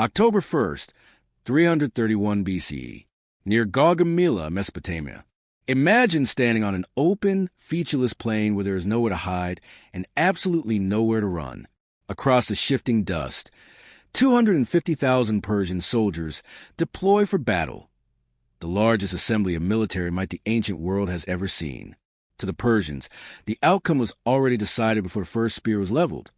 October 1st, 331 BCE, near Gaugamela, Mesopotamia. Imagine standing on an open, featureless plain where there is nowhere to hide and absolutely nowhere to run. Across the shifting dust, 250,000 Persian soldiers deploy for battle, the largest assembly of military might the ancient world has ever seen. To the Persians, the outcome was already decided before the first spear was leveled.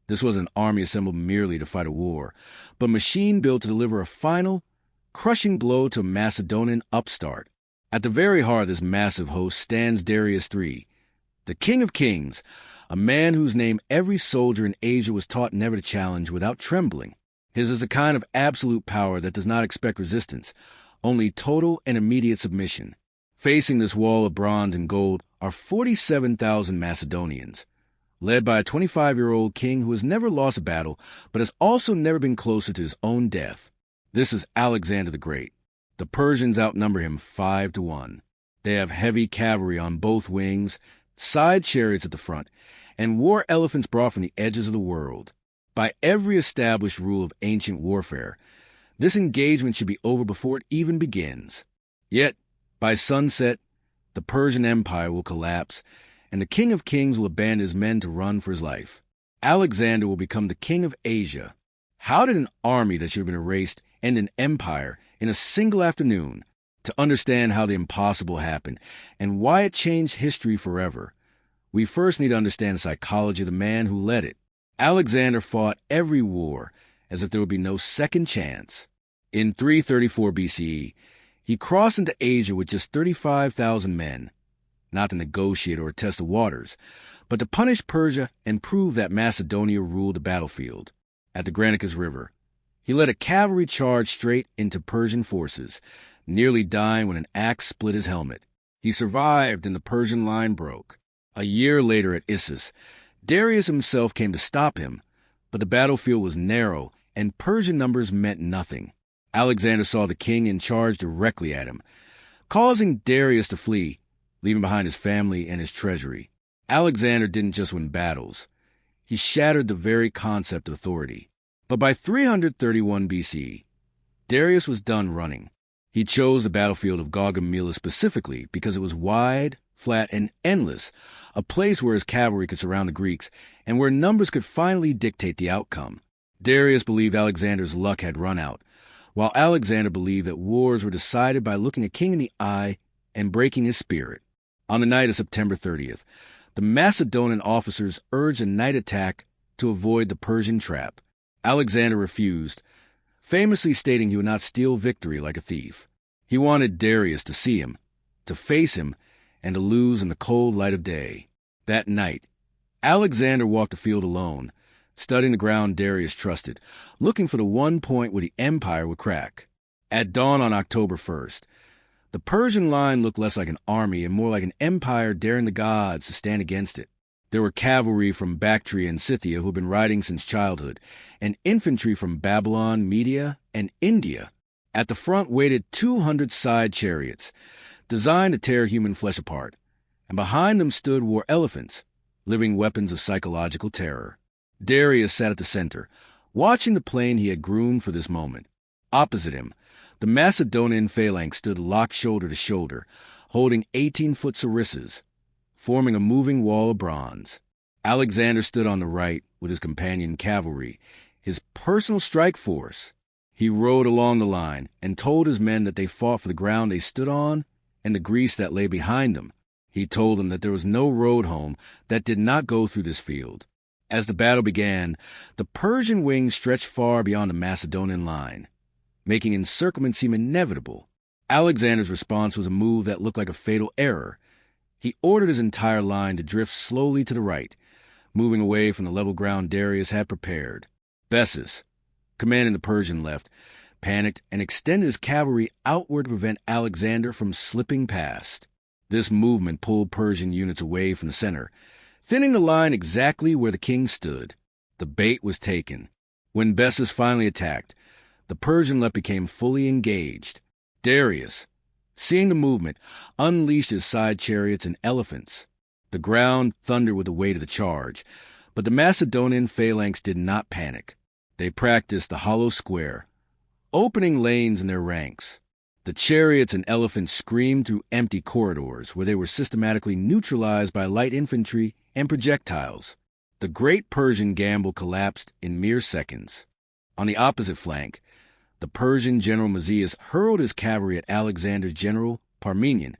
This wasn't an army assembled merely to fight a war, but a machine built to deliver a final, crushing blow to a Macedonian upstart. At the very heart of this massive host stands Darius III, the King of Kings, a man whose name every soldier in Asia was taught never to challenge without trembling. His is a kind of absolute power that does not expect resistance, only total and immediate submission. Facing this wall of bronze and gold are 47,000 Macedonians, led by a 25-year-old king who has never lost a battle, but has also never been closer to his own death. This is Alexander the Great. The Persians outnumber him 5-1. They have heavy cavalry on both wings, side chariots at the front, and war elephants brought from the edges of the world. By every established rule of ancient warfare, this engagement should be over before it even begins. Yet, by sunset, the Persian Empire will collapse, and the King of Kings will abandon his men to run for his life. Alexander will become the King of Asia. How did an army that should have been erased end an empire in a single afternoon? To understand how the impossible happened and why it changed history forever, we first need to understand the psychology of the man who led it. Alexander fought every war as if there would be no second chance. In 334 BCE, he crossed into Asia with just 35,000 men, not to negotiate or test the waters, but to punish Persia and prove that Macedonia ruled the battlefield. At the Granicus River, he led a cavalry charge straight into Persian forces, nearly dying when an axe split his helmet. He survived and the Persian line broke. A year later at Issus, Darius himself came to stop him, but the battlefield was narrow and Persian numbers meant nothing. Alexander saw the king and charged directly at him, causing Darius to flee, leaving behind his family and his treasury. Alexander didn't just win battles. He shattered the very concept of authority. But by 331 BCE, Darius was done running. He chose the battlefield of Gaugamela specifically because it was wide, flat, and endless, a place where his cavalry could surround the Greeks and where numbers could finally dictate the outcome. Darius believed Alexander's luck had run out, while Alexander believed that wars were decided by looking a king in the eye and breaking his spirit. On the night of September 30th, the Macedonian officers urged a night attack to avoid the Persian trap. Alexander refused, famously stating he would not steal victory like a thief. He wanted Darius to see him, to face him, and to lose in the cold light of day. That night, Alexander walked the field alone, studying the ground Darius trusted, looking for the one point where the empire would crack. At dawn on October 1st, the Persian line looked less like an army and more like an empire daring the gods to stand against it. There were cavalry from Bactria and Scythia who had been riding since childhood, and infantry from Babylon, Media, and India. At the front waited 200 side chariots, designed to tear human flesh apart, and behind them stood war elephants, living weapons of psychological terror. Darius sat at the center, watching the plain he had groomed for this moment. Opposite him, the Macedonian phalanx stood locked shoulder to shoulder, holding 18-foot sarissas, forming a moving wall of bronze. Alexander stood on the right with his companion cavalry, his personal strike force. He rode along the line and told his men that they fought for the ground they stood on and the Greece that lay behind them. He told them that there was no road home that did not go through this field. As the battle began, the Persian wings stretched far beyond the Macedonian line, making encirclement seem inevitable. Alexander's response was a move that looked like a fatal error. He ordered his entire line to drift slowly to the right, moving away from the level ground Darius had prepared. Bessus, commanding the Persian left, panicked and extended his cavalry outward to prevent Alexander from slipping past. This movement pulled Persian units away from the center, thinning the line exactly where the king stood. The bait was taken. When Bessus finally attacked, the Persian left became fully engaged. Darius, seeing the movement, unleashed his side chariots and elephants. The ground thundered with the weight of the charge, but the Macedonian phalanx did not panic. They practiced the hollow square, opening lanes in their ranks. The chariots and elephants screamed through empty corridors where they were systematically neutralized by light infantry and projectiles. The great Persian gamble collapsed in mere seconds. On the opposite flank, the Persian general Mazias hurled his cavalry at Alexander's general, Parmenion,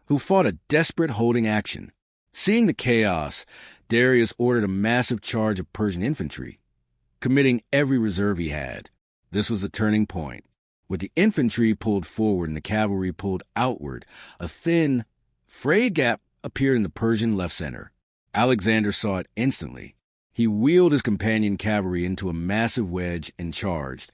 who fought a desperate holding action. Seeing the chaos, Darius ordered a massive charge of Persian infantry, committing every reserve he had. This was a turning point. With the infantry pulled forward and the cavalry pulled outward, a thin, frayed gap appeared in the Persian left center. Alexander saw it instantly. He wheeled his companion cavalry into a massive wedge and charged,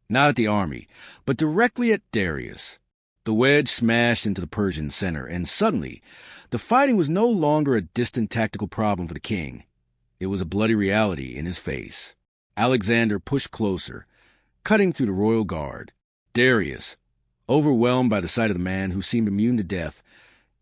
not at the army, but directly at Darius. The wedge smashed into the Persian center, and suddenly, the fighting was no longer a distant tactical problem for the king. It was a bloody reality in his face. Alexander pushed closer, cutting through the royal guard. Darius, overwhelmed by the sight of the man who seemed immune to death,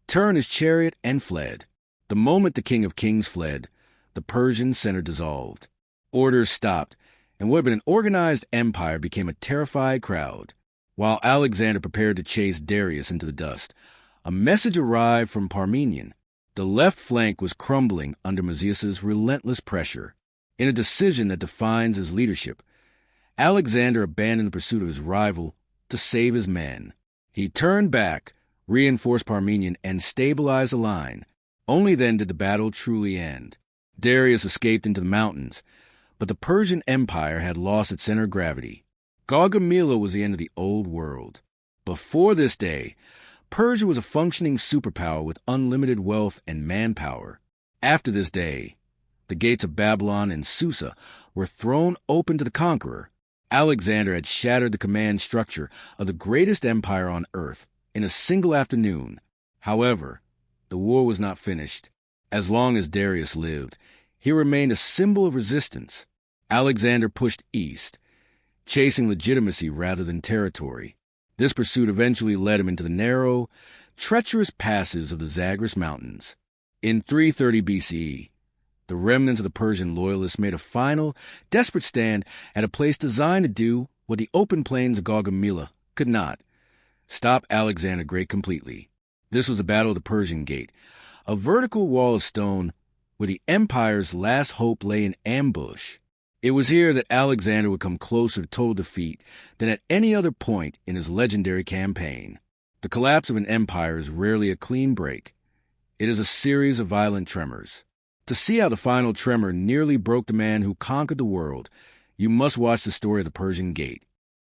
turned his chariot and fled. The moment the King of Kings fled, the Persian center dissolved. Orders stopped, and what had been an organized empire became a terrified crowd. While Alexander prepared to chase Darius into the dust, a message arrived from Parmenion. The left flank was crumbling under Mazias's relentless pressure. In a decision that defines his leadership, Alexander abandoned the pursuit of his rival to save his men. He turned back, reinforced Parmenion, and stabilized the line. Only then did the battle truly end. Darius escaped into the mountains, but the Persian Empire had lost its center of gravity. Gaugamela was the end of the old world. Before this day, Persia was a functioning superpower with unlimited wealth and manpower. After this day, the gates of Babylon and Susa were thrown open to the conqueror. Alexander had shattered the command structure of the greatest empire on earth in a single afternoon. However, the war was not finished. As long as Darius lived, he remained a symbol of resistance. Alexander pushed east, chasing legitimacy rather than territory. This pursuit eventually led him into the narrow, treacherous passes of the Zagros Mountains. In 330 BCE, the remnants of the Persian loyalists made a final, desperate stand at a place designed to do what the open plains of Gaugamela could not: stop Alexander the Great completely. This was the Battle of the Persian Gate, a vertical wall of stone where the empire's last hope lay in ambush. It was here that Alexander would come closer to total defeat than at any other point in his legendary campaign. The collapse of an empire is rarely a clean break. It is a series of violent tremors. To see how the final tremor nearly broke the man who conquered the world, you must watch the story of the Persian Gate.